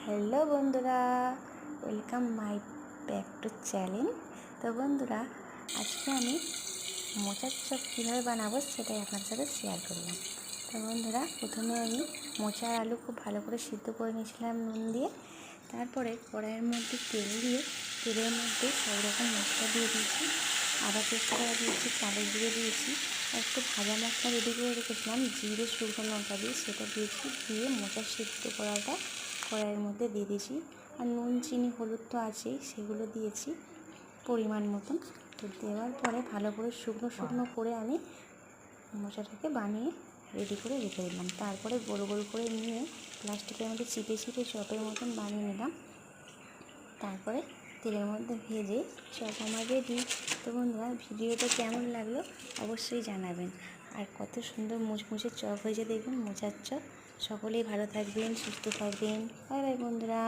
Hello বন্ধুরা, welcome my back to channel. তো বন্ধুরা, আজকে আমি মোচার চপ কীভাবে বানাবো সেটাই আপনার সাথে শেয়ার করলাম। তো বন্ধুরা, প্রথমে আমি মোচা আর আলু খুব ভালো করে সিদ্ধ করে নিয়েছিলাম নুন দিয়ে। তারপরে কড়াইয়ের মধ্যে তেল দিয়ে তেলের মধ্যে সব রকম মশলা দিয়ে দিয়েছি। আদা তেজপাতা দিয়েছি, কালো জিরে দিয়েছি, একটু ভাজা মশলা রেডি করে রেখেছিলাম জিরে শুকনো লঙ্কা দিয়ে, সেটা দিয়েছি। দিয়ে মোচা সিদ্ধ করাটা কড়াইয়ের মধ্যে দিয়ে দিয়েছি। আর নুন চিনি হলুদ তো আছেই, সেগুলো দিয়েছি পরিমাণ মতন। তো দেওয়ার পরে ভালো করে শুকনো শুকনো করে আমি মোচাটাকে বানিয়ে রেডি করে রেখে দিলাম। তারপরে গোল গোল করে নিয়ে প্লাস্টিকের মধ্যে চিপে চিপে চপের মতন বানিয়ে নিলাম। তারপরে তেলের মধ্যে ভেজে চপ আমার রেডি। তো বন্ধুরা, ভিডিওটা কেমন লাগলো অবশ্যই জানাবেন। আর কত সুন্দর মুচমুচে চপ হয়েছে দেখবেন, মোচার চপ। সকলেই ভালো থাকবেন, সুস্থ থাকবেন। বাই বাই বন্ধুরা।